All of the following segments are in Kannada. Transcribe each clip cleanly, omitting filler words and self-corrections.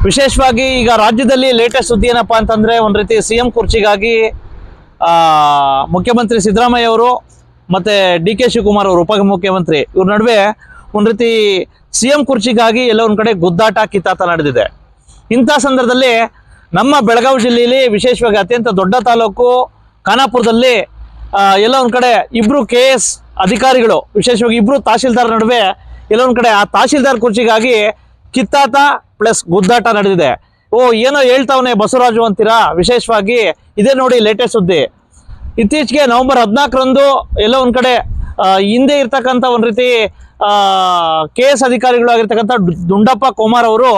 ವಿಶೇಷವಾಗಿ ಈಗ ರಾಜ್ಯದಲ್ಲಿ ಲೇಟೆಸ್ಟ್ ಸುದ್ದಿ ಏನಪ್ಪಾ ಅಂತಂದ್ರೆ ಒಂದು ರೀತಿ ಸಿಎಂ ಕುರ್ಚಿಗಾಗಿ ಮುಖ್ಯಮಂತ್ರಿ ಸಿದ್ದರಾಮಯ್ಯ ಅವರು ಮತ್ತೆ ಡಿ ಕೆ ಶಿವಕುಮಾರ್ ಅವರು ಉಪಮುಖ್ಯಮಂತ್ರಿ ಇವ್ರ ನಡುವೆ ಒಂದು ರೀತಿ ಸಿಎಂ ಕುರ್ಚಿಗಾಗಿ ಎಲ್ಲ ಒಂದು ಕಡೆ ಗುದ್ದಾಟ ಕಿತ್ತಾಟ ನಡೆದಿದೆ. ಇಂಥ ಸಂದರ್ಭದಲ್ಲಿ ನಮ್ಮ ಬೆಳಗಾವಿ ಜಿಲ್ಲೆಯಲ್ಲಿ ವಿಶೇಷವಾಗಿ ಅತ್ಯಂತ ದೊಡ್ಡ ತಾಲೂಕು ಖಾನಾಪುರದಲ್ಲಿ ಎಲ್ಲ ಒಂದು ಕಡೆ ಇಬ್ರು KS ಅಧಿಕಾರಿಗಳು ವಿಶೇಷವಾಗಿ ಇಬ್ರು ತಹಶೀಲ್ದಾರ್ ನಡುವೆ ಎಲ್ಲ ಒಂದು ಕಡೆ ಆ ತಹಶೀಲ್ದಾರ್ ಕುರ್ಚಿಗಾಗಿ ಕಿತ್ತಾಟ ಪ್ಲಸ್ ಗುದ್ದಾಟ ನಡೆದಿದೆ. ಏನೋ ಹೇಳ್ತಾವನೆ ಬಸವರಾಜು ಅಂತೀರಾ, ವಿಶೇಷವಾಗಿ ಇದೇ ನೋಡಿ ಲೇಟೆಸ್ಟ್ ಸುದ್ದಿ. ಇತ್ತೀಚೆಗೆ ನವೆಂಬರ್ 14ರಂದು ಎಲ್ಲ ಒಂದು ಕಡೆ ಹಿಂದೆ ಇರ್ತಕ್ಕಂಥ ಒಂದು ರೀತಿ KS ಅಧಿಕಾರಿಗಳು ಆಗಿರ್ತಕ್ಕಂಥ ದುಂಡಪ್ಪ ಕೋಮಾರ್ ಅವರು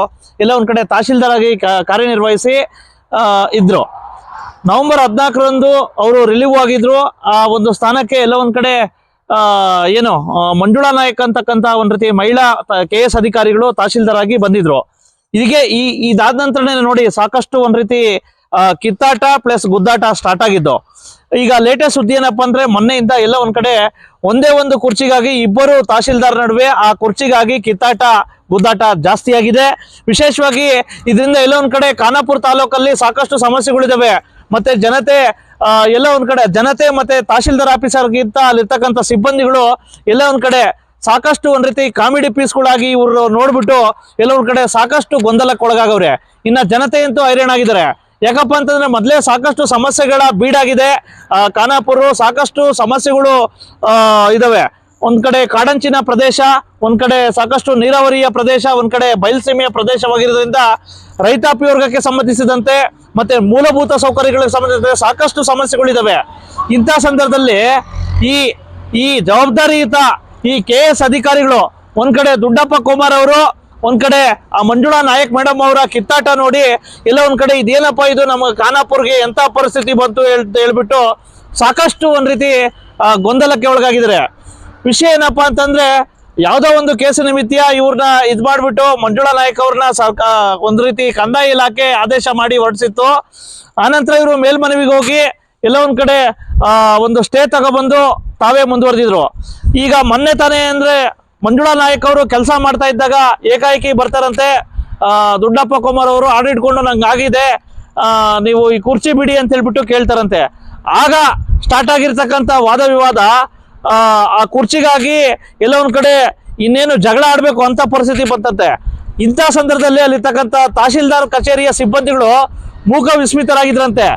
ಎಲ್ಲ ಒಂದು ಕಡೆ ತಹಶೀಲ್ದಾರ್ ಆಗಿ ಕಾರ್ಯನಿರ್ವಹಿಸಿ ಇದ್ರು. ನವೆಂಬರ್ 14ರಂದು ಅವರು ರಿಲೀವ್ ಆಗಿದ್ರು. ಆ ಒಂದು ಸ್ಥಾನಕ್ಕೆ ಎಲ್ಲ ಒಂದು ಕಡೆ ಮಂಜುಳಾ ನಾಯಕ್ ಅಂತಕ್ಕಂಥ ಒಂದು ರೀತಿ ಮಹಿಳಾ KS ಅಧಿಕಾರಿಗಳು ತಹಶೀಲ್ದಾರ್ ಆಗಿ ಬಂದಿದ್ರು. ಇದಕ್ಕೆ ಇದಾದ ನಂತರನೇ ನೋಡಿ ಸಾಕಷ್ಟು ಒಂದು ರೀತಿ ಕಿತ್ತಾಟ ಪ್ಲಸ್ ಗುದ್ದಾಟ ಸ್ಟಾರ್ಟ್ ಆಗಿದ್ದು. ಈಗ ಲೇಟೆಸ್ಟ್ ಸುದ್ದಿ ಏನಪ್ಪಾ ಅಂದ್ರೆ ಮೊನ್ನೆಯಿಂದ ಎಲ್ಲ ಒಂದ್ ಕಡೆ ಒಂದೇ ಒಂದು ಕುರ್ಚಿಗಾಗಿ ಇಬ್ಬರು ತಹಶೀಲ್ದಾರ್ ನಡುವೆ ಆ ಕುರ್ಚಿಗಾಗಿ ಕಿತ್ತಾಟ ಗುದ್ದಾಟ ಜಾಸ್ತಿ ಆಗಿದೆ. ವಿಶೇಷವಾಗಿ ಇದರಿಂದ ಎಲ್ಲ ಒಂದ್ ಕಡೆ ಖಾನಾಪುರ ತಾಲೂಕಲ್ಲಿ ಸಾಕಷ್ಟು ಸಮಸ್ಯೆಗಳಿದಾವೆ. ಮತ್ತೆ ಜನತೆ ಎಲ್ಲ ಒಂದ್ ಕಡೆ ಜನತೆ ಮತ್ತೆ ತಹಶೀಲ್ದಾರ್ ಆಫೀಸರ್ಗಿಂತ ಅಲ್ಲಿರ್ತಕ್ಕಂಥ ಸಿಬ್ಬಂದಿಗಳು ಎಲ್ಲ ಒಂದ್ ಕಡೆ ಸಾಕಷ್ಟು ಒಂದ್ ರೀತಿ ಕಾಮಿಡಿ ಪೀಸ್ಗಳಾಗಿ ಇವರು ನೋಡ್ಬಿಟ್ಟು ಎಲ್ಲ ಒಂದ್ ಕಡೆ ಸಾಕಷ್ಟು ಗೊಂದಲಕ್ಕೆ ಒಳಗಾಗವ್ರೆ. ಇನ್ನ ಜನತೆ ಅಂತೂ ಹೈರಾಣಾಗಿದ್ದಾರೆ. ಯಾಕಪ್ಪ ಅಂತಂದ್ರೆ ಮೊದಲೇ ಸಾಕಷ್ಟು ಸಮಸ್ಯೆಗಳ ಬೀಡಾಗಿದೆ ಖಾನಾಪುರ. ಸಾಕಷ್ಟು ಸಮಸ್ಯೆಗಳು ಇದಾವೆ. ಒಂದ್ ಕಡೆ ಕಾಡಂಚಿನ ಪ್ರದೇಶ, ಒಂದ್ ಕಡೆ ಸಾಕಷ್ಟು ನೀರಾವರಿಯ ಪ್ರದೇಶ, ಒಂದ್ ಕಡೆ ಬಯಲುಸೀಮೆಯ ಪ್ರದೇಶವಾಗಿರೋದ್ರಿಂದ ರೈತಾಪಿ ವರ್ಗಕ್ಕೆ ಸಂಬಂಧಿಸಿದಂತೆ ಮತ್ತೆ ಮೂಲಭೂತ ಸೌಕರ್ಯಗಳಿಗೆ ಸಂಬಂಧಿಸಿದಂತೆ ಸಾಕಷ್ಟು ಸಮಸ್ಯೆಗಳಿದಾವೆ. ಇಂಥ ಸಂದರ್ಭದಲ್ಲಿ ಈ ಜವಾಬ್ದಾರಿಯುತ ಈ KS ಅಧಿಕಾರಿಗಳು ಒಂದ್ ಕಡೆ ದುಡ್ಡಪ್ಪ ಕೋಮಾರ್ ಅವರು, ಒಂದ್ ಕಡೆ ಆ ಮಂಜುಳಾ ನಾಯಕ್ ಮೇಡಮ್ ಅವರ ಕಿತ್ತಾಟ ನೋಡಿ ಎಲ್ಲ ಒಂದ್ ಕಡೆ ಇದೇನಪ್ಪ ಇದು ನಮ್ಮ ಖಾನಾಪುರ್ಗೆ ಎಂತ ಪರಿಸ್ಥಿತಿ ಬಂತು ಹೇಳ್ಬಿಟ್ಟು ಸಾಕಷ್ಟು ಒಂದ್ ರೀತಿ ಗೊಂದಲಕ್ಕೆ ಒಳಗಾಗಿದ್ದಾರೆ. ವಿಷಯ ಏನಪ್ಪಾ ಅಂತಂದ್ರೆ ಯಾವ್ದೋ ಒಂದು ಕೇಸು ನಿಮಿತ್ತ ಇವ್ರನ್ನ ಇದ್ ಮಾಡ್ಬಿಟ್ಟು ಮಂಜುಳಾ ನಾಯಕ್ ಅವ್ರನ್ನ ಒಂದ್ ರೀತಿ ಕಂದಾಯ ಇಲಾಖೆ ಆದೇಶ ಮಾಡಿ ಹೊರಡಿಸಿತ್ತು. ಆನಂತರ ಇವರು ಮೇಲ್ಮನವಿಗೆ ಹೋಗಿ ಎಲ್ಲ ಒಂದ್ ಕಡೆ ಒಂದು ಸ್ಟೇ ತಗೊಬಂದು ತಾವೇ ಮುಂದುವರೆದಿದ್ರು. ಈಗ ಮೊನ್ನೆ ತಾನೇ ಅಂದ್ರೆ ಮಂಜುಳಾ ನಾಯಕ್ ಅವರು ಕೆಲಸ ಮಾಡ್ತಾ ಇದ್ದಾಗ ಏಕಾಏಕಿ ಬರ್ತಾರಂತೆ ದುಡ್ಡಪ್ಪ ಕುಮಾರ್ ಅವರು ಆರ್ಡರ್ ಇಟ್ಕೊಂಡು ನಂಗೆ ಆಗಿದೆ, ನೀವು ಈ ಕುರ್ಚಿ ಬಿಡಿ ಅಂತ ಹೇಳ್ಬಿಟ್ಟು ಕೇಳ್ತಾರಂತೆ. ಆಗ ಸ್ಟಾರ್ಟ್ ಆಗಿರ್ತಕ್ಕಂಥ ವಾದ ವಿವಾದ ಆ ಕುರ್ಚಿಗಾಗಿ ಎಲ್ಲ ಒಂದ್ ಕಡೆ ಇನ್ನೇನು ಜಗಳ ಆಡ್ಬೇಕು ಅಂತ ಪರಿಸ್ಥಿತಿ ಬಂತಂತೆ. ಇಂಥ ಸಂದರ್ಭದಲ್ಲಿ ಅಲ್ಲಿರ್ತಕ್ಕಂಥ ತಹಶೀಲ್ದಾರ್ ಕಚೇರಿಯ ಸಿಬ್ಬಂದಿಗಳು ಮೂಕ ವಿಸ್ಮಿತರಾಗಿದ್ರಂತೆ.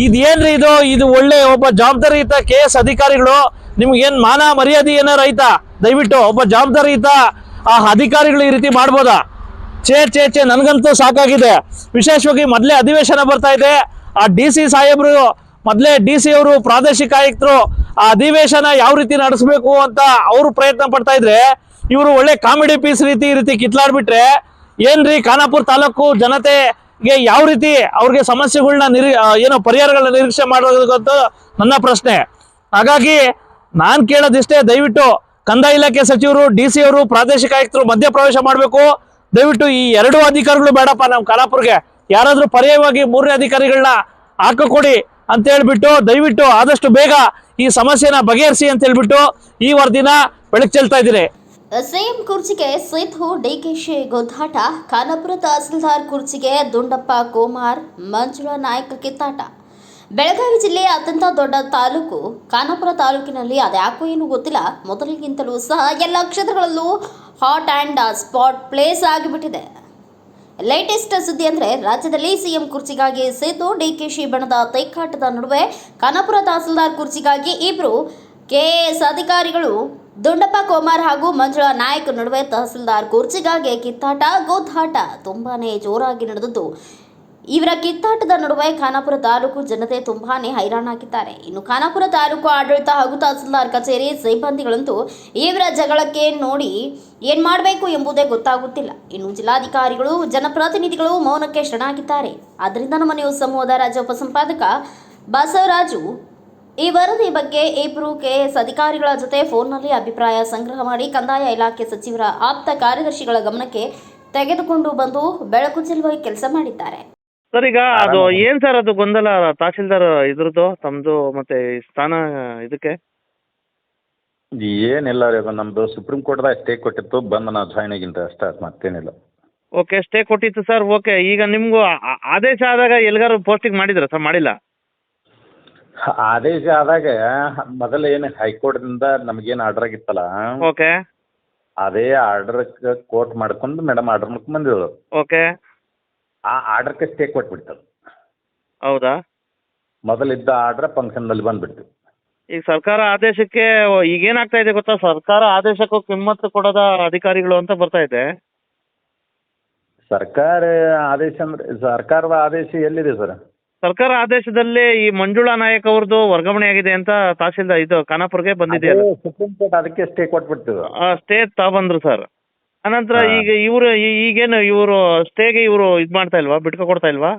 ಇದೇನ್ರಿ ಇದು ಒಳ್ಳೆ ಒಬ್ಬ ಜವಾಬ್ದಾರಿಯುತ KS ಅಧಿಕಾರಿಗಳು, ನಿಮ್ಗೇನ್ ಮಾನ ಮರ್ಯಾದೆ ಏನಾರ ಐತಾ? ದಯವಿಟ್ಟು ಒಬ್ಬ ಜವಾಬ್ದಾರಿಯುತ ಆ ಅಧಿಕಾರಿಗಳು ಈ ರೀತಿ ಮಾಡ್ಬೋದಾ? ಚೇ ನನ್ಗಂತೂ ಸಾಕಾಗಿದೆ. ವಿಶೇಷವಾಗಿ ಮೊದಲೇ ಅಧಿವೇಶನ ಬರ್ತಾ ಇದೆ. ಆ DC ಸಾಹೇಬ್ರು ಮೊದಲೇ DC ಅವರು ಪ್ರಾದೇಶಿಕ ಆಯುಕ್ತರು ಆ ಅಧಿವೇಶನ ಯಾವ ರೀತಿ ನಡೆಸಬೇಕು ಅಂತ ಅವರು ಪ್ರಯತ್ನ ಪಡ್ತಾ ಇದ್ರೆ ಇವರು ಒಳ್ಳೆ ಕಾಮಿಡಿ ಪೀಸ್ ಈ ರೀತಿ ಕಿತ್ಲಾಡ್ಬಿಟ್ರೆ ಏನ್ರಿ ಖಾನಾಪುರ ತಾಲೂಕು ಜನತೆಗೆ ಯಾವ ರೀತಿ ಅವ್ರಿಗೆ ಸಮಸ್ಯೆಗಳನ್ನ ಪರಿಹಾರಗಳನ್ನ ನಿರೀಕ್ಷೆ ಮಾಡೋದು ಅಂತ ನನ್ನ ಪ್ರಶ್ನೆ. ಹಾಗಾಗಿ ನಾನ್ ಕೇಳೋದಿಷ್ಟೇ, ದಯವಿಟ್ಟು ಕಂದಾಯ ಇಲಾಖೆ ಸಚಿವರು, DC ಅವರು, ಪ್ರಾದೇಶಿಕ ಆಯುಕ್ತರು ಮಧ್ಯ ಪ್ರವೇಶ ಮಾಡಬೇಕು. ದಯವಿಟ್ಟು ಈ ಎರಡೂ ಅಧಿಕಾರಿಗಳು ಬೇಡಪ್ಪ ನಮ್ಮ ಖಾನಾಪುರ್ಗೆ, ಯಾರಾದ್ರೂ ಪರ್ಯಾಯವಾಗಿ 3ನೇ ಅಧಿಕಾರಿಗಳನ್ನ ಹಾಕಿಕೊಡಿ ಅಂತ ಹೇಳ್ಬಿಟ್ಟು ದಯವಿಟ್ಟು ಆದಷ್ಟು ಬೇಗ ಈ ಸಮಸ್ಯೆನ ಬಗೆಹರಿಸಿ ಅಂತ ಹೇಳ್ಬಿಟ್ಟು ಈ ವರದಿನ ಬೆಳಕು ಚೆಲ್ತಾ ಇದ್ದೀನಿ. ಸಿಎಂ ಕುರ್ಚಿಗೆ ಸಿದ್ದು DKಶಿ ಗುದ್ದಾಟ, ಖಾನಾಪುರ ತಹಸೀಲ್ದಾರ್ ಕುರ್ಚಿಗೆ ದುಂಡಪ್ಪ ಕೋಮಾರ್, ಮಂಜುಳಾ ನಾಯಕ್ ಕಿತ್ತಾಟ. ಬೆಳಗಾವಿ ಜಿಲ್ಲೆಯ ಅತ್ಯಂತ ದೊಡ್ಡ ತಾಲೂಕು ಖಾನಾಪುರ ತಾಲೂಕಿನಲ್ಲಿ ಅದ್ಯಾಕೋ ಏನು ಗೊತ್ತಿಲ್ಲ, ಮೊದಲಿಗಿಂತಲೂ ಸಹ ಎಲ್ಲ ಕ್ಷೇತ್ರಗಳಲ್ಲೂ ಹಾಟ್ ಆ್ಯಂಡ್ ಸ್ಪಾಟ್ ಪ್ಲೇಸ್ ಆಗಿಬಿಟ್ಟಿದೆ. ಲೇಟೆಸ್ಟ್ ಸುದ್ದಿ ಅಂದರೆ ರಾಜ್ಯದಲ್ಲಿ ಸಿಎಂ ಕುರ್ಚಿಗಾಗಿ ಸಿದ್ದು DKಶಿ ಬಣದ ತೈಕಾಟದ ನಡುವೆ ಖಾನಾಪುರ ತಹಸೀಲ್ದಾರ್ ಕುರ್ಚಿಗಾಗಿ ಇಬ್ಬರು KS ಅಧಿಕಾರಿಗಳು ದುಂಡಪ್ಪ ಕೋಮಾರ್ ಹಾಗೂ ಮಂಜುಳಾ ನಾಯಕ್ ನಡುವೆ ತಹಸೀಲ್ದಾರ್ ಕುರ್ಚಿಗಾಗಿ ಕಿತ್ತಾಟ ಗುದ್ದಾಟ ತುಂಬಾನೇ ಜೋರಾಗಿ ನಡೆದಿದ್ದು, ಇವರ ಕಿತ್ತಾಟದ ನಡುವೆ ಖಾನಾಪುರ ತಾಲೂಕು ಜನತೆ ತುಂಬಾನೇ ಹೈರಾಣಾಗಿದ್ದಾರೆ. ಇನ್ನು ಖಾನಾಪುರ ತಾಲೂಕು ಆಡಳಿತ ಹಾಗೂ ತಹಸೀಲ್ದಾರ್ ಕಚೇರಿ ಸಿಬ್ಬಂದಿಗಳಂತೂ ಇವರ ಜಗಳಕ್ಕೆ ನೋಡಿ ಏನ್ ಮಾಡಬೇಕು ಎಂಬುದೇ ಗೊತ್ತಾಗುತ್ತಿಲ್ಲ. ಇನ್ನು ಜಿಲ್ಲಾಧಿಕಾರಿಗಳು, ಜನಪ್ರತಿನಿಧಿಗಳು ಮೌನಕ್ಕೆ ಶರಣಾಗಿದ್ದಾರೆ. ಆದ್ದರಿಂದ ನಮ್ಮ ನ್ಯೂಸ್ ಸಮೂಹದ ರಾಜ್ಯ ಉಪಸಂಪಾದಕ ಬಸವರಾಜು ಈ ವರದಿ ಬಗ್ಗೆ ಇಬ್ಬರು KS ಅಧಿಕಾರಿಗಳ ಜೊತೆ ಫೋನ್ನಲ್ಲಿ ಅಭಿಪ್ರಾಯ ಸಂಗ್ರಹ ಮಾಡಿ ಕಂದಾಯ ಇಲಾಖೆ ಸಚಿವರ ಆಪ್ತ ಕಾರ್ಯದರ್ಶಿಗಳ ಗಮನಕ್ಕೆ ತೆಗೆದುಕೊಂಡು ಬಂದು ಬೆಳಕು ಚೆಲ್ಲುವ ಕೆಲಸ ಮಾಡಿದ್ದಾರೆ. ಸರ್, ಈಗ ಅದು ಏನ್ ಸರ್ ಅದು ಗೊಂದಲ ತಹಶೀಲ್ದಾರ್ ಇದ್ರದ್ದು ತಮ್ದು ಮತ್ತೆ ಸ್ಥಾನ ಇದಕ್ಕೆ? ಏನಿಲ್ಲ ರೀ, ಅದು ನಮ್ಮದು ಸುಪ್ರೀಂ ಕೋರ್ಟ್ದಾಗ ಸ್ಟೇ ಕೊಟ್ಟಿತ್ತು, ಬಂದು ನಾವು ಜಾಯ್ನ್ ಆಗಿನ್ರಿ ಅಷ್ಟೇ, ಮತ್ತೇನಿಲ್ಲ. ಓಕೆ, ಸ್ಟೇ ಕೊಟ್ಟಿತ್ತು ಸರ್. ಓಕೆ, ಈಗ ನಿಮಗೂ ಆದೇಶ ಆದಾಗ ಎಲ್ಲಿಗಾರು ಪೋಸ್ಟಿಂಗ್ ಮಾಡಿದ್ರ ಸರ್? ಮಾಡಿಲ್ಲ. ಆದೇಶ ಆದಾಗ ಮೊದಲು ಏನು ಹೈಕೋರ್ಟ್ದಿಂದ ನಮಗೇನು ಆರ್ಡರ್ ಆಗಿತ್ತಲ್ಲ, ಓಕೆ ಅದೇ ಆರ್ಡರ್ಗೆ ಕೋರ್ಟ್ ಮಾಡ್ಕೊಂಡು ಮೇಡಮ್ ಆರ್ಡರ್ ಮಾಡ್ಕೊಂಡು ಬಂದಿದ್ರು. ಓಕೆ, ಆ ಆರ್ಡರ್ಗೆ ಸ್ಟೇ ಕೊಟ್ಬಿಡ್ತದೆ. ಹೌದಾ? ಮೊದಲಿದ್ದ ಆರ್ಡರ್ ಫಂಕ್ಷನ್ನಲ್ಲಿ ಬಂದ್ಬಿಡ್ತು. ಈಗ ಸರ್ಕಾರ ಆದೇಶಕ್ಕೆ ಈಗ ಏನಾಗ್ತಾ ಇದೆ ಗೊತ್ತಾ, ಸರ್ಕಾರ ಆದೇಶಕ್ಕೂ ಕಿಮ್ಮತ್ತು ಕೊಡದ ಅಧಿಕಾರಿಗಳು ಅಂತ ಬರ್ತಾ ಇದೆ. ಸರ್ಕಾರ ಆದೇಶ ಅಂದರೆ ಸರ್ಕಾರದ ಆದೇಶ ಎಲ್ಲಿದೆ ಸರ್? ಸರ್ಕಾರ ಆದೇಶದಲ್ಲಿ ಈ ಮಂಜುಳಾ ನಾಯಕ್ ಅವ್ರದ್ದು ವರ್ಗಾವಣೆ ಆಗಿದೆ ಅಂತ ತಹಸೀಲ್ದಾರ್ ಇದು ಖಾನಾಪುರ್ಗೆ ಬಂದಿದೆಯಲ್ಲ, ಸುಪ್ರೀಂ ಕೋರ್ಟ್ ಅದಕ್ಕೆ ಸ್ಟೇ ಕೊಟ್ಬಿಡ್ತದೆ. ಸ್ಟೇ ತಗೊಂಡ್ರು ಸರ್. ಅನಂತರ ಹಾ. ಈಗ ಇವರು ಈಗೇನು ಇವರು ಸ್ಟೇಗೆ ಇವರು ಇದು ಮಾಡ್ತಾ ಇಲ್ವಾ, ಬಿಟ್ಕೊ ಕೊಡ್ತಾ ಇಲ್ವಾ?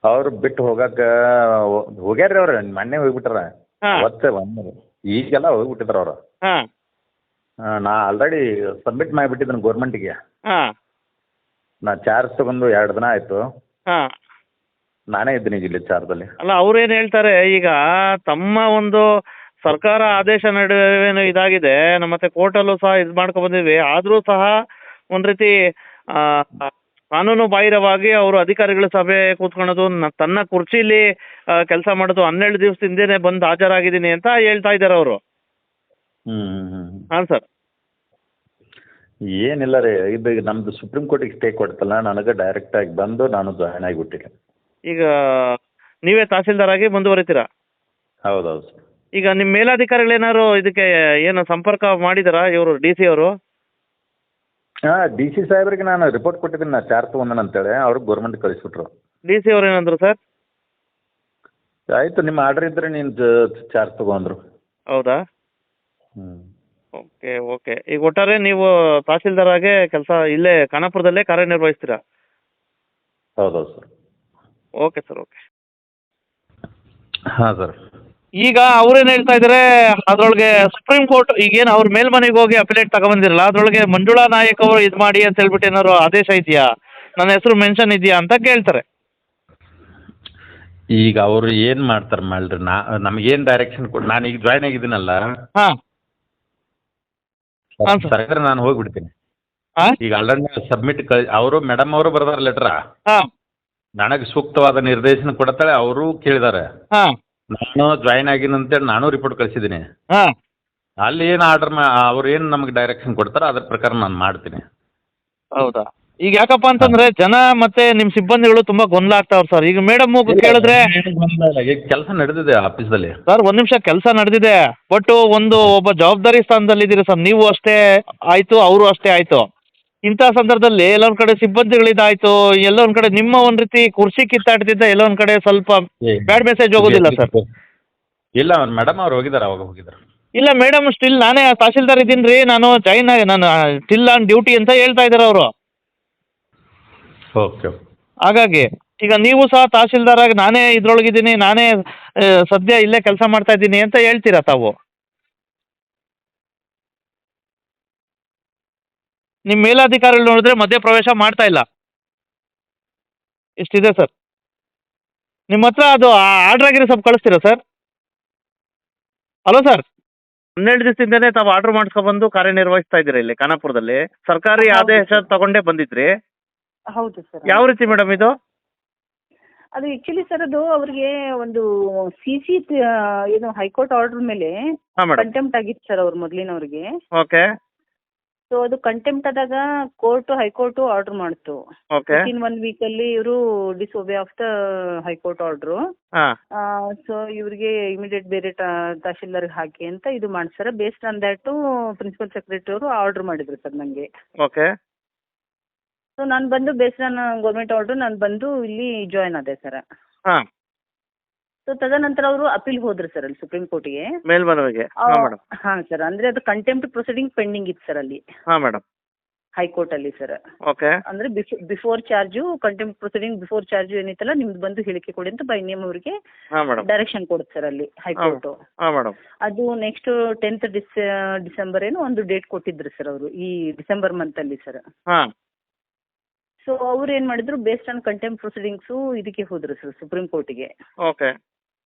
ಅವ್ರು ಬಿಟ್ಟು ಹೋಗಕ್ಕೆ ಹೋಗ್ಯಾರ್ರಿ ಅವ್ರು, ಮೊನ್ನೆ ಹೋಗ್ಬಿಟ್ಟಾರ. ಹಾ. ಅವತ್ತೇ ಬಂದ್ರು, ಈಗೆಲ್ಲ ಹೋಗ್ಬಿಟ್ಟಿದ್ರು ಅವರು. ಹಾ ನಾ ಆಲ್ರೆಡಿ ಸಬ್ಮಿಟ್ ಮಾಡಿಬಿಟ್ಟಿದ್ದೀನಿ ಗೌರ್ಮೆಂಟಿಗೆ. ಹಾ ನಾ ಚಾರ್ಜ್ ತಗೊಂಡು 2 ದಿನ ಆಯಿತು. ಹಾ ನಾನೇ ಇದ್ದೀನಿ ಈಗ ಇಲ್ಲಿ ಚಾರ್ಜಲ್ಲಿ. ಅಲ್ಲ, ಅವ್ರೇನ್ ಹೇಳ್ತಾರೆ ಈಗ ತಮ್ಮ ಒಂದು ಸರ್ಕಾರ ಆದೇಶ ನಡುವೆನೂ ಇದಾಗಿದೆ, ಮತ್ತೆ ಕೋರ್ಟಲ್ಲೂ ಸಹ ಇದು ಮಾಡ್ಕೊ ಬಂದಿದ್ವಿ, ಆದ್ರೂ ಸಹ ಒಂದ್ ರೀತಿ ಕಾನೂನು ಬಾಹಿರವಾಗಿ ಅವರು ಅಧಿಕಾರಿಗಳ ಸಭೆ ಕೂತ್ಕೊಳ್ಳೋದು, ತನ್ನ ಕುರ್ಚಿಲಿ ಕೆಲಸ ಮಾಡೋದು, 12 ದಿವಸದ ಹಿಂದೆನೆ ಬಂದು ಹಾಜರಾಗಿದ್ದೀನಿ ಅಂತ ಹೇಳ್ತಾ ಇದ್ದಾರೆ ಅವರು. ಹಾಂ ಸರ್. ಏನಿಲ್ಲ ರೀ, ಇದು ನಮ್ದು ಸುಪ್ರೀಂ ಕೋರ್ಟಿಗೆ ಸ್ಟೇ ಕೊಡ್ತಲ್ಲ, ನನಗೆ ಡೈರೆಕ್ಟಾಗಿ ಬಂದು ನಾನು ಜಾಯ್ನ್ ಆಗಿಬಿಟ್ಟಿಲ್ಲ. ಈಗ ನೀವೇ ತಹಸೀಲ್ದಾರ್ ಆಗಿ ಮುಂದುವರಿತೀರಾ? ಹೌದೌದು ಸರ್. ಈಗ ನಿಮ್ಮ ಮೇಲಾಧಿಕಾರಿಗಳೇನಾದ್ರು ಇದಕ್ಕೆ ಏನು ಸಂಪರ್ಕ ಮಾಡಿದಾರಾ ಇವರು DC ಅವರು? ಹಾಂ, DC ಸಾಹೇಬ್ರಿಗೆ ನಾನು ರಿಪೋರ್ಟ್ ಕೊಟ್ಟಿದ್ದೀನಿ, ನಾ ಚಾರ್ಜ್ ತೊಗೊಂಡೇನೆ ಅಂತೇಳಿ. ಅವ್ರಿಗೆ ಗೌರ್ಮೆಂಟ್ ಕಳಿಸ್ಬಿಟ್ರು. DC ಅವ್ರು ಏನಂದ್ರು ಸರ್? ಆಯಿತು, ನಿಮ್ಮ ಆರ್ಡರ್ ಇದ್ದರೆ ನೀನು ಚಾರ್ಜ್ ತೊಗೊಂಡ್ರು. ಹೌದಾ? ಹ್ಞೂ. Okay okay. ಈಗ ಒಟ್ಟಾರೆ ನೀವು ತಹಸೀಲ್ದಾರ್ ಆಗಿ ಕೆಲಸ ಇಲ್ಲೇ ಖಾನಾಪುರದಲ್ಲೇ ಕಾರ್ಯನಿರ್ವಹಿಸ್ತೀರಾ? ಹೌದೌದು ಸರ್. Okay sir, okay. ಹಾಂ ಸರ್. ಈಗ ಅವ್ರೇನು ಹೇಳ್ತಾ ಇದ್ದಾರೆ, ಅದ್ರೊಳಗೆ ಸುಪ್ರೀಂ ಕೋರ್ಟ್ ಈಗೇನು ಅವ್ರ ಮೇಲ್ಮನೆಗೆ ಹೋಗಿ ಅಪಿಲೇಟ್ ತಗೊಂಬಂದಿರಲ್ಲ, ಅದ್ರೊಳಗೆ ಮಂಜುಳಾ ನಾಯಕ್ ಅವರು ಇದು ಮಾಡಿ ಅಂತ ಹೇಳ್ಬಿಟ್ಟು ಏನಾದ್ರು ಆದೇಶ ಇದೆಯಾ, ನನ್ನ ಹೆಸರು ಮೆನ್ಷನ್ ಇದೆಯಾ ಅಂತ ಕೇಳ್ತಾರೆ. ಈಗ ಅವರು ಏನು ಮಾಡ್ತಾರೆ ಮಾಡ್ರಿ, ನಮಗೇನು ಡೈರೆಕ್ಷನ್ ಕೊಟ್ಟು ನಾನು ಈಗ ಜಾಯ್ನ್ ಆಗಿದ್ದೀನಲ್ಲ, ಹಾಂ ಹಾಂ ಸರ್. ಸರ್ಕಾರ ನಾನು ಹೋಗ್ಬಿಡ್ತೀನಿ. ಹಾಂ ಈಗ ಆಲ್ರೆಡಿ ಸಬ್ಮಿಟ್ ಅವರು ಮೇಡಮ್ ಅವರು ಬರ್ದಾರ ಲೆಟ್ರ, ಹಾಂ ನನಗೆ ಸೂಕ್ತವಾದ ನಿರ್ದೇಶನ ಕೊಡ್ತಾಳೆ. ಅವರು ಕೇಳಿದ್ದಾರೆ, ಹಾಂ ನಾನು ಜಾಯ್ನ್ ಆಗಿನ ಅಂತೇಳಿ ನಾನು ರಿಪೋರ್ಟ್ ಕಳಿಸಿದ್ದೀನಿ. ಹಾಂ ಅಲ್ಲಿ ಏನು ಆರ್ಡರ್ ಅವ್ರು ಏನು ನಮಗೆ ಡೈರೆಕ್ಷನ್ ಕೊಡ್ತಾರೆ ಅದ್ರ ಪ್ರಕಾರ ನಾನು ಮಾಡ್ತೀನಿ. ಹೌದಾ? ಈಗ ಯಾಕಪ್ಪ ಅಂತಂದ್ರೆ ಜನ ಮತ್ತೆ ನಿಮ್ಮ ಸಿಬ್ಬಂದಿಗಳು ತುಂಬಾ ಗೊಂದಲ ಆಗ್ತಾವ್ರು ಸರ್. ಈಗ ಮೇಡಮ್ ಕೇಳಿದ್ರೆ ಈಗ ಕೆಲಸ ನಡೆದಿದೆ ಆಫೀಸಲ್ಲಿ ಸರ್, ಒಂದ್ ನಿಮಿಷ, ಕೆಲಸ ನಡೆದಿದೆ, ಬಟ್ ಒಬ್ಬ ಜವಾಬ್ದಾರಿ ಸ್ಥಾನದಲ್ಲಿ ಇದ್ದೀರಿ ಸರ್, ನೀವು ಅಷ್ಟೇ ಆಯ್ತು, ಅವರು ಅಷ್ಟೇ ಆಯ್ತು. ಇಂಥ ಸಂದರ್ಭದಲ್ಲಿ ಎಲ್ಲೊಂದ್ ಕಡೆ ಸಿಬ್ಬಂದಿಗಳಿದಾಯ್ತು, ಎಲ್ಲೊಂದ್ ಕಡೆ ನಿಮ್ಮ ಒಂದ್ ರೀತಿ ಕುರ್ಚಿ ಕಿತ್ತಾಟದಿಂದ ಎಲ್ಲೊಂದ್ ಕಡೆ ಸ್ವಲ್ಪ ಬ್ಯಾಡ್ ಮೆಸೇಜ್ ಹೋಗೋದಿಲ್ಲ ಸರ್? ಇಲ್ಲ, ಮೇಡಮ್ ಅವ್ರು ಹೋಗಿದ್ದಾರೆ, ಅವಾಗ ಹೋಗಿದ್ದಾರೆ. ಇಲ್ಲ ಮೇಡಮ್, ಸ್ಟಿಲ್ ನಾನೇ ತಹಸೀಲ್ದಾರ್ ಇದ್ದೀನಿ ರೀ, ನಾನು ಜಾಯಿನ್ ಆಗಿ ನಾನು ಸ್ಟಿಲ್ ಆನ್ ಡ್ಯೂಟಿ ಅಂತ ಹೇಳ್ತಾ ಇದ್ದಾರೆ ಅವರು. ಓಕೆ. ಹಾಗಾಗಿ ಈಗ ನೀವು ಸಹ ತಹಸೀಲ್ದಾರ್ ಆಗಿ ನಾನೇ ಇದ್ರೊಳಗಿದ್ದೀನಿ, ನಾನೇ ಸದ್ಯ ಇಲ್ಲೇ ಕೆಲಸ ಮಾಡ್ತಾ ಇದ್ದೀನಿ ಅಂತ ಹೇಳ್ತೀರಾ ತಾವು? ನಿಮ್ಮ ಮೇಲಾಧಿಕಾರಿಗಳು ನೋಡಿದ್ರೆ ಮಧ್ಯ ಪ್ರವೇಶ ಮಾಡ್ತಾ ಇಲ್ಲ. ಇಷ್ಟಿದೆ ಸರ್. ನಿಮ್ಮ ಹತ್ರ ಅದು ಆರ್ಡರ್ ಆಗಿರೋ ಸ್ವಲ್ಪ ಕಳಿಸ್ತೀರಾ ಸರ್? Hello sir. 12 ದಿವಸದಿಂದನೇ ತಾವು ಆರ್ಡರ್ ಮಾಡಿಸ್ಕೊಬಂದು ಕಾರ್ಯನಿರ್ವಹಿಸ್ತಾ ಇದ್ದೀರಾ ಇಲ್ಲಿ ಖಾನಾಪುರದಲ್ಲಿ. ಸರ್ಕಾರಿ ಆದೇಶ ತಗೊಂಡೇ ಬಂದಿದ್ರಿ. ಹೌದು ಸರ್. ಯಾವ ರೀತಿ ಮೇಡಮ್ ಇದು? ಅದು ಆಕ್ಚುಲಿ ಸರ್, ಅದು ಅವ್ರಿಗೆ ಒಂದು CC ಏನು ಹೈಕೋರ್ಟ್ ಆರ್ಡರ್ ಮೇಲೆ ಹಾಂ ಮೇಡಮ್. ಕಂಟೆಂಪ್ಟ್ ಆಗಿತ್ತು ಸರ್ ಅವ್ರ ಮೊದಲಿನವ್ರಿಗೆ. ಓಕೆ ಸೊ ಅದು ಕಂಟೆಂಪ್ಟ್ ಆದಾಗ ಹೈಕೋರ್ಟ್ ಆರ್ಡರ್ ಮಾಡ್ತು. ಓಕೆ. ಇನ್ 1 week ಅಲ್ಲಿ ಇವರು disobey of the high court order. ಹಾಂ ಸೊ ಇವ್ರಿಗೆ ಇಮಿಡಿಯೇಟ್ ಬೇರೆ ತಹಶೀಲ್ದಾರ್ಗೆ ಹಾಕಿ ಅಂತ ಇದು ಮಾಡ್ತಾರೆ. Based on that principal secretary ಅವರು ಆರ್ಡರ್ ಮಾಡಿದ್ರು ಸರ್ ನನಗೆ. ಓಕೆ. ಸೊ ನಾನು ಬಂದು ಬೇಸ್ಡ್ ಆನ್ ಗೌರ್ಮೆಂಟ್ ಆರ್ಡರ್ ನಾನು ಬಂದು ಇಲ್ಲಿ ಜಾಯ್ನ್ ಆದೆ ಸರ್. ಹಾಂ. ಸೊ ತದನಂತರ ಅವರು ಅಪೀಲ್ ಹೋದ್ರು ಸರ್ ಅಲ್ಲಿ ಸುಪ್ರೀಂ ಕೋರ್ಟಿಗೆ. ಮೇಲ್ಮನವಿಗೆ. ಹಾಂ ಮೇಡಮ್. ಹಾಂ ಸರ್, ಅಂದ್ರೆ ಅದು ಕಂಟೆಂಪ್ಟ್ ಪ್ರೊಸೀಡಿಂಗ್ ಪೆಂಡಿಂಗ್ ಇತ್ತು ಸರ್ ಅಲ್ಲಿ ಹಾಂ ಮೇಡಮ್. ಹೈಕೋರ್ಟ್ ಅಲ್ಲಿ ಸರ್. ಓಕೆ. ಅಂದ್ರೆ before charge contempt proceeding before charge ಏನಿತ್ತಲ್ಲ ನಿಮ್ದು ಬಂದು ಹೇಳಿಕೆ ಕೊಡಿ ಅಂತ ಬೈ ನೇಮ್ ಅವರಿಗೆ ಹಾಂ ಮೇಡಮ್. ಡೈರೆಕ್ಷನ್ ಕೊಡುತ್ತೆ ಸರ್ ಅಲ್ಲಿ ಹೈಕೋರ್ಟ್. ಹಾಂ ಮೇಡಮ್. ಅದು ನೆಕ್ಸ್ಟ್ 10th ಡಿಸೆಂಬರ್ ಏನೋ ಒಂದು ಡೇಟ್ ಕೊಟ್ಟಿದ್ರು ಸರ್ ಅವರು, ಈ ಡಿಸೆಂಬರ್ ಮಂತ್ ಅಲ್ಲಿ ಸರ್. ಹಾಂ. ಸೊ ಅವ್ರು ಏನ್ ಮಾಡಿದ್ರು, ಬೇಸ್ಡ್ ಆನ್ ಕಂಟೆಂಪ್ಟ್ ಪ್ರೊಸೀಡಿಂಗ್ಸು ಇದಕ್ಕೆ ಹೋದ್ರು ಸರ್ ಸುಪ್ರೀಂ ಕೋರ್ಟಿಗೆ. ಓಕೆ.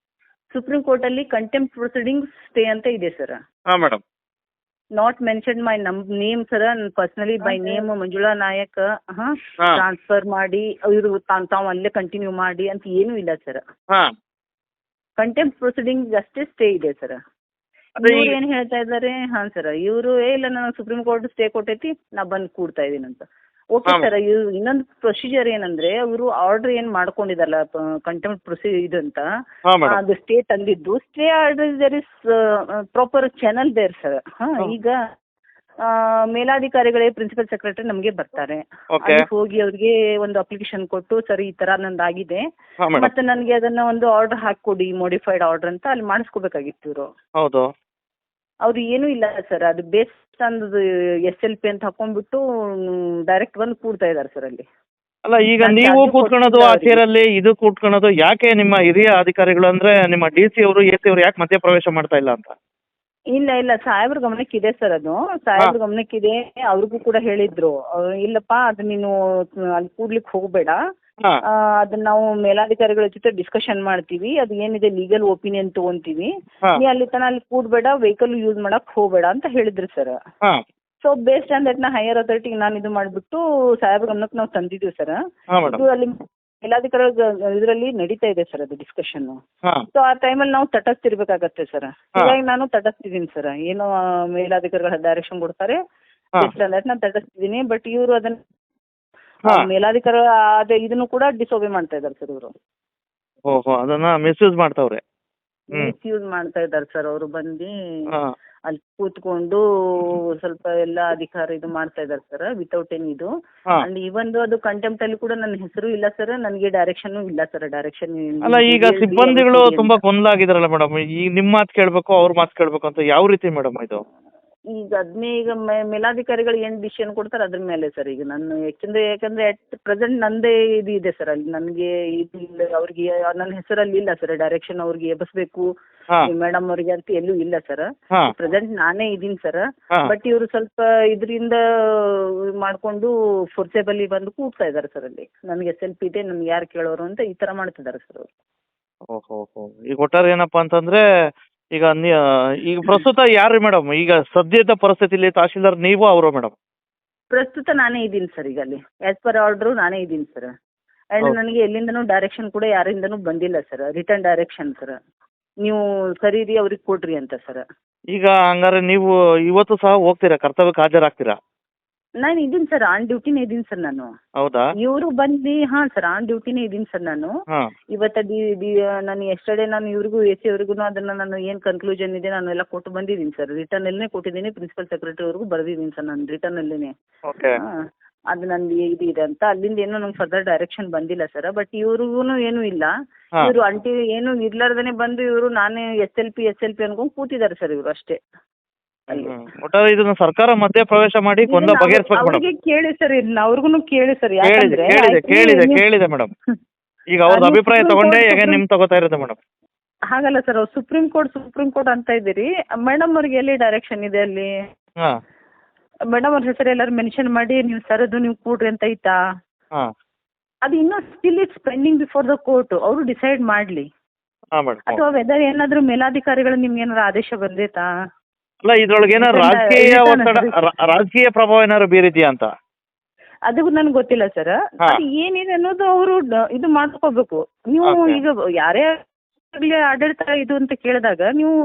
ಸುಪ್ರೀಂ ಕೋರ್ಟ್ ಅಲ್ಲಿ ಕಂಟೆಂಪ್ಟ್ ಪ್ರೊಸೀಡಿಂಗ್ಸ್ ಸ್ಟೇ ಅಂತ ಇದೆ ಸರ್. ಹಾಂ madam. Not mention my name sir, personally by name Manjula Nayak ಹಾ. ಟ್ರಾನ್ಸ್ಫರ್ ಮಾಡಿ ಇವರು ತಾವು ಅಲ್ಲೇ ಕಂಟಿನ್ಯೂ ಮಾಡಿ ಅಂತ ಏನೂ ಇಲ್ಲ ಸರ್. ಹಾ ಕಂಟೆಂಪ್ಟ್ ಪ್ರೊಸೀಡಿಂಗ್ ಅಷ್ಟೇ ಸ್ಟೇ ಇದೆ ಸರ್. ಅದೇ ಇವ್ರು ಏನ್ ಹೇಳ್ತಾ ಇದ್ದಾರೆ, ಹಾಂ ಸರ್, ಇವರು ಇಲ್ಲ ನಾನು ಸುಪ್ರೀಂ ಕೋರ್ಟ್ ಸ್ಟೇ ಕೊಟ್ಟೈತಿ, ನಾ ಬಂದು ಕೂಡ್ತಾ ಇದೀನಿ ಅಂತ. ಓಕೆ ಸರ್, ಇನ್ನೊಂದು ಪ್ರೊಸೀಜರ್ ಏನಂದ್ರೆ ಅವರು ಆರ್ಡರ್ ಏನ್ ಮಾಡ್ಕೊಂಡಿದಲ್ಲ ಕಂಟೆಂಪ್ಟ್ ಪ್ರೊಸೀಜರ್ ಅಂತ, ಅದು ಸ್ಟೇ ತಂದಿದ್ದು, stay order there is proper channel there sir. ಈಗ ಮೇಲಾಧಿಕಾರಿಗಳೇ ಪ್ರಿನ್ಸಿಪಲ್ ಸೆಕ್ರೆಟರಿ ನಮಗೆ ಬರ್ತಾರೆ, ಅಲ್ಲಿ ಹೋಗಿ ಅವ್ರಿಗೆ ಒಂದು ಅಪ್ಲಿಕೇಶನ್ ಕೊಟ್ಟು ಸರ್ ಈ ತರ ನಂದಾಗಿದೆ ಮತ್ತೆ ನನಗೆ ಅದನ್ನ ಒಂದು ಆರ್ಡರ್ ಹಾಕೊಡಿ ಮೋಡಿಫೈಡ್ ಆರ್ಡರ್ ಅಂತ ಅಲ್ಲಿ ಮಾಡಿಸ್ಕೋಬೇಕಾಗಿತ್ತು ಇವರು. ಹೌದು, ಅವ್ರು ಏನೂ ಇಲ್ಲ ಸರ್, ಅದು ಬೇಸ್ಡ್ ಆನ್ SLP ಅಂತ ಹಾಕೊಂಡ್ಬಿಟ್ಟು ಡೈರೆಕ್ಟ್ ಬಂದು ಕೂಡ್ತಾ ಇದಾರೆ ಸರ್ ಅಲ್ಲಿ. ಅಲ್ಲ ಈಗ ನೀವು ಕೂತ್ಕೊಳ್ಳೋದು ಆ ಚೇರಲ್ಲಿ, ಇದು ಕೂತ್ಕೊಳ್ಳೋದು ಯಾಕೆ ನಿಮ್ಮ ಹಿರಿಯ ಅಧಿಕಾರಿಗಳು ಅಂದ್ರೆ ನಿಮ್ಮ DC ಅವರು AC ಅವರು ಯಾಕೆ ಮಧ್ಯ ಪ್ರವೇಶ ಮಾಡ್ತಾ ಇಲ್ಲ ಅಂತ? ಇಲ್ಲ ಸಾಹೇಬ್ರ ಗಮನಕ್ಕಿದೆ ಸರ್, ಅದು ಸಾಹೇಬ್ರ ಗಮನಕ್ಕಿದೆ. ಅವ್ರಿಗೂ ಕೂಡ ಹೇಳಿದ್ರು, ಇಲ್ಲಪ್ಪ ಅದು ನೀನು ಅಲ್ಲಿ ಕೂಡ್ಲಿಕ್ಕೆ ಹೋಗ್ಬೇಡ, ಅದನ್ನ ನಾವು ಮೇಲಾಧಿಕಾರಿಗಳ ಜೊತೆ ಡಿಸ್ಕಷನ್ ಮಾಡ್ತೀವಿ, ಅದು ಏನಿದೆ ಲೀಗಲ್ ಒಪಿನಿಯನ್ ತಗೊಂತೀವಿ, ನೀ ಅಲ್ಲಿ ತನ ಅಲ್ಲಿ ಕೂಡ್ಬೇಡ, ವೆಹಿಕಲ್ ಯೂಸ್ ಮಾಡಕ್ ಹೋಗ್ಬೇಡ ಅಂತ ಹೇಳಿದ್ರು sir. So based on that ನಾ ಹೈಯರ್ ಅಥಾರಿಟಿಗೆ ನಾನು ಇದು ಮಾಡಿಬಿಟ್ಟು ಸಾಹೇಬ್ರ ಗಮನಕ್ಕೆ ನಾವು ತಂದಿದ್ದೀವಿ ಸರ್. ಇದು ಅಲ್ಲಿ ಮೇಲಾಧಿಕಾರಿ ಇದರಲ್ಲಿ ನಡೀತಾ ಇದೆ ಸರ್ ಅದು ಡಿಸ್ಕಷನ್. ಸೊ ಆ ಟೈಮಲ್ಲಿ ನಾವು ತಟಸ್ಥಿರ್ಬೇಕಾಗತ್ತೆ ಸರ್. ಹೀಗಾಗಿ ನಾನು ತಟಸ್ಥಿದ್ದೀನಿ ಸರ್, ಏನೋ ಮೇಲಾಧಿಕಾರಿಗಳ ಡೈರೆಕ್ಷನ್ ಕೊಡ್ತಾರೆ ಬೇಸ್ಡ್ ಆನ್ ದಟ್ ನಾನು ತಟಸ್ಥಿದ್ದೀನಿ. ಬಟ್ ಇವರು ಅದನ್ನ ಮೇಲಾಧಿಕಾರಿ ಅದೇ ಇದನ್ನು ಕೂಡ ಡಿಸೋಬೆ ಮಾಡ್ತಾ ಇದ್ದಾರೆ ಸರ್ ಇವರು. ಓಹೋ, ಅದನ್ನ ಮಿಸ್ಯೂಸ್ ಮಾಡ್ತಾವ್ರೆ. ಮಿಸ್ಯೂಸ್ ಮಾಡ್ತಾ ಇದ್ದಾರೆ ಸರ್ ಅವರು. ಬಂದು ಅಲ್ಲಿ ಕೂತ್ಕೊಂಡು ಸ್ವಲ್ಪ ಎಲ್ಲ ಅಧಿಕಾರ ಇದು ಮಾಡ್ತಾ ಇದ್ದಾರೆ ಸರ್ ವಿತೌಟ್ ಎನ್ ಇದು. ಅಂಡ್ ಇವನ್ ಅದು ಕಂಟೆಂಪ್ಟ್ ಅಲ್ಲಿ ಕೂಡ ನನ್ನ ಹೆಸರು ಇಲ್ಲ ಸರ್, ನನಗೆ ಡೈರೆಕ್ಷನ್ ಇಲ್ಲ ಸರ್. ಡೈರೆಕ್ಷನ್ ಅಲ್ಲ, ಈಗ ಸಿಬ್ಬಂದಿಗಳು ತುಂಬಾ ಗೊಂದಲಾಗಿದಾರಲ್ಲ ಮೇಡಮ್, ಈಗ ನಿಮ್ಮ ಮಾತು ಕೇಳ್ಬೇಕು ಅವ್ರ ಮಾತು ಕೇಳ್ಬೇಕು ಅಂತ ಯಾವ ರೀತಿ ಮೇಡಮ್ ಇದು? ಈಗ ಅದನ್ನೇ ಈಗ ಮೇಲಾಧಿಕಾರಿಗಳು ಏನು ಡಿಸಿಷನ್ ಕೊಡ್ತಾರೆ ಅದ್ರ ಮೇಲೆ ಸರ್. ಈಗ ನಾನು ಯಾಕಂದ್ರೆ ಅಟ್ ಪ್ರೆಸೆಂಟ್ ನಂದೇ ಇದು ಇದೆ ಸರ್ ಅಲ್ಲಿ, ನನಗೆ ಇದು ಇಲ್ಲ, ಅವ್ರಿಗೆ ನನ್ನ ಹೆಸರಲ್ಲಿ ಇಲ್ಲ ಸರ್ ಡೈರೆಕ್ಷನ್ ಅವ್ರಿಗೆ ಎಬ್ಬಿಸ್ಬೇಕು ಮೇಡಮ್ ಅವ್ರಿಗೆ ಅಂತ ಎಲ್ಲೂ ಇಲ್ಲ ಸರ್. ಪ್ರೆಸೆಂಟ್ ನಾನೇ ಇದೀನಿ ಸರ್. ಬಟ್ ಇವರು ಸ್ವಲ್ಪ ಇದರಿಂದ ಮಾಡ್ಕೊಂಡು ಫೋರ್ಸೇಬಲಿ ಬಂದು ಕೂಡ್ತಾ ಇದ್ದಾರೆ ಸರ್ ಅಲ್ಲಿ. ನನಗೆ SLP ಇದೆ, ನನ್ಗೆ ಯಾರು ಕೇಳೋರು ಅಂತ ಈ ತರ ಮಾಡ್ತಿದ್ದಾರೆ ಸರ್ ಅವರು. ಓಹೋ, ಈಗ ಒಟ್ಟಾರೆ ಏನಪ್ಪಾ ಅಂತಂದ್ರೆ ಈಗ ಈಗ ಪ್ರಸ್ತುತ ಯಾರು ಮೇಡಮ್, ಈಗ ಸದ್ಯದ ಪರಿಸ್ಥಿತಿಲಿ ತಹಶೀಲ್ದಾರ್ ನೀವು ಅವರು ಮೇಡಮ್? ಪ್ರಸ್ತುತ ನಾನೇ ಇದ್ದೀನಿ ಸರ್ ಈಗ ಅಲ್ಲಿ, ಆಸ್ ಪರ್ ಆರ್ಡರ್ ನಾನೇ ಇದ್ದೀನಿ ಸರ್. ಅಂಡ್ ನನಗೆ ಎಲ್ಲಿಂದನೂ ಡೈರೆಕ್ಷನ್ ಕೂಡ ಯಾರಿಂದನೂ ಬಂದಿಲ್ಲ ಸರ್, ರಿಟರ್ನ್ ಡೈರೆಕ್ಷನ್ ಸರ್, ನೀವು ಕರೀರಿ ಅವ್ರಿಗೆ ಕೊಡ್ರಿ ಅಂತ ಸರ್. ಈಗ ಹಂಗಾರೆ ನೀವು ಇವತ್ತು ಸಹ ಹೋಗ್ತೀರಾ, ಕರ್ತವ್ಯಕ್ಕೆ ಹಾಜರಾಗ್ತೀರಾ? ನಾನು ಇದೀನಿ ಸರ್, ಆನ್ ಡ್ಯೂಟಿನೇ ಇದೀನಿ ಸರ್ ನಾನು. ಹೌದಾ? ಇವರು ಬಂದು ಹಾಂ ಸರ್, ಆನ್ ಡ್ಯೂಟಿನೇ ಇದೀನಿ ಸರ್ ನಾನು. ಇವತ್ತ ನಾನು ಎಸ್ಟರ್ಡೇ ನಾನು ಇವ್ರಿಗೂ AC ಅವ್ರಿಗೂ ಅದನ್ನ ನಾನು ಏನು ಕನ್ಕ್ಲೂಷನ್ ಇದೆ ನಾನು ಎಲ್ಲ ಕೊಟ್ಟು ಬಂದಿದ್ದೀನಿ ಸರ್. ರಿಟರ್ನ್ ಅಲ್ಲೇ ಕೊಟ್ಟಿದ್ದೀನಿ, ಪ್ರಿನ್ಸಿಪಲ್ ಸೆಕ್ರೆಟರಿ ಅವ್ರಿಗೂ ಬರೆದಿದ್ದೀನಿ ಸರ್ ನಾನು ರಿಟರ್ನ್ ಅಲ್ಲೇನೆ. ಅದು ನಂದು ಇದು ಇದೆ ಅಂತ. ಅಲ್ಲಿಂದ ಏನೋ ನಂಗೆ ಫರ್ದರ್ ಡೈರೆಕ್ಷನ್ ಬಂದಿಲ್ಲ ಸರ್. ಬಟ್ ಇವ್ರಿಗೂ ಏನೂ ಇಲ್ಲ, ಇವರು ಏನು ಇರ್ಲಾರ್ದೇನೆ ಬಂದು ಇವರು ನಾನೇ SLP ಅನ್ಕೊಂಡು ಕೂತಿದ್ದಾರೆ ಸರ್ ಇವರು ಅಷ್ಟೇ. ಒಟ್ಟಾರೆ ಇದನ್ನ ಸರ್ಕಾರ ಮಧ್ಯ ಪ್ರವೇಶ ಮಾಡಿ ಗೊಂದಲ ಬಗೆಹರಿಸಬೇಕು ಮೇಡಮ್. ಕೇಳಿ ಸರ್, ಅವ್ರಿಗೂ ಕೇಳಿ ಸರ್. ಕೇಳಿದೆ ಮೇಡಮ್. ಈಗ ಅವ್ರ ಅಭಿಪ್ರಾಯ ತಗೊಂಡೇ ಈಗ ನಿಮ್ ತಗೋತಾ ಇರೋದು ಮೇಡಮ್. ಹಾಗಲ್ಲ ಸರ್, ಅವ್ರು ಸುಪ್ರೀಂ ಕೋರ್ಟ್ ಅಂತ ಇದ್ದೀರಿ. ಮೇಡಮ್ ಅವ್ರಿಗೆ ಎಲ್ಲಿ ಡೈರೆಕ್ಷನ್ ಇದೆ ಅಲ್ಲಿ? ಮೇಡಮ್ ಅವ್ರ ಹೆಸರು ಎಲ್ಲರೂ ಮೆನ್ಷನ್ ಮಾಡಿ ನೀವು ಸರ್ ಅದು ನೀವು ಕೂಡ್ರಿ ಅಂತ ಐತಾ? ಅದು ಇನ್ನೂ still it's pending before the court. ಅವರು ಡಿಸೈಡ್ ಮಾಡ್ಲಿ. ಅಥವಾ ವೆದರ್ ಏನಾದ್ರು ಮೇಲಾಧಿಕಾರಿಗಳು ನಿಮ್ಗೆ ಏನಾದ್ರು ಆದೇಶ ಬಂದೈತಾ? ಅಲ್ಲ, ಇದ್ರೊಳಗೆ ಏನಾದ್ರು ರಾಜಕೀಯ ಒತ್ತಡ, ರಾಜಕೀಯ ಪ್ರಭಾವ ಏನಾದ್ರು ಬೀರಿದ್ಯಾ ಅಂತ? ಅದು ನನ್ಗೆ ಗೊತ್ತಿಲ್ಲ ಸರ್. ಅದು ಏನಿದೆ ಅನ್ನೋದು ಅವರು ಇದು ಮಾಡ್ಕೋಬೇಕು. ನೀವು ಈಗ ಯಾರೇ ಆಗ್ಲಿ ಆಡಳಿತ ಇದು ಅಂತ ಕೇಳಿದಾಗ ನೀವು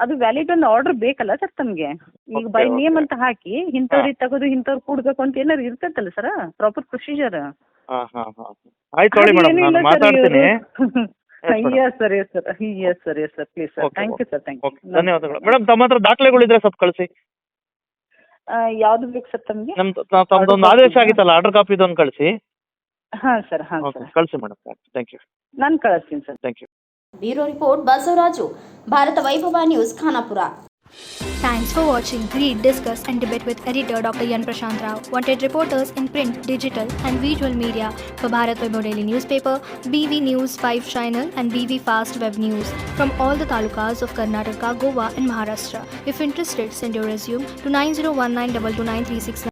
ಅದು ವ್ಯಾಲಿಡ್ ಒಂದು ಆರ್ಡರ್ ಬೇಕಲ್ಲ ಸರ್ ತಮ್ಗೆ. ಈಗ ಬೈ ನೇಮ್ ಅಂತ ಹಾಕಿ ಇಂಥವ್ರಿಗೆ ತೆಗೆದು ಇಂಥವ್ರು ಕೂಡ್ಬೇಕು ಅಂತ ಏನಾದ್ರು ಇರ್ತೈತಲ್ಲ ಸರ್ ಪ್ರಾಪರ್ ಪ್ರೊಸೀಜರ್. ಆಯ್ತು ಮೇಡಮ್, ನಾನು ಮಾತಾಡ್ತೀನಿ. Yes sir please sir. Thank you sir, thank you. ಧನ್ಯವಾದಗಳು ಮೇಡಮ್. ತಮ್ಮ ಹತ್ರ ದಾಖಲೆಗಳಿದ್ರೆ ಸ್ವಲ್ಪ ಕಳಿಸಿ. ಯಾವ್ದು ಬೇಕು ಸರ್ ತಮಗೆ? ತಮ್ದೊಂದು ಆದೇಶ ಆಗಿತ್ತಲ್ಲ, ಆರ್ಡರ್ ಕಾಪಿ ಇದೊಂದು ಕಳಿಸಿ. ಹಾಂ ಸರ್, ಕಳಿಸಿ ಮೇಡಮ್. Thank you. ನಾನು ಕಳಿಸ್ತೀನಿ sir. Thank you. Bureau report Basavaraju, Bharata Vaibhava news, Khanapur. Thanks for watching. Read, discuss and debate with editor Dr. Yan Prashant Rao. Wanted reporters in print, digital and visual media for Bharat Vaibhav Daily Newspaper, BV News 5 Channel and BV Fast Web News from all the talukas of Karnataka, Goa and Maharashtra. If interested, send your resume to 9019229369.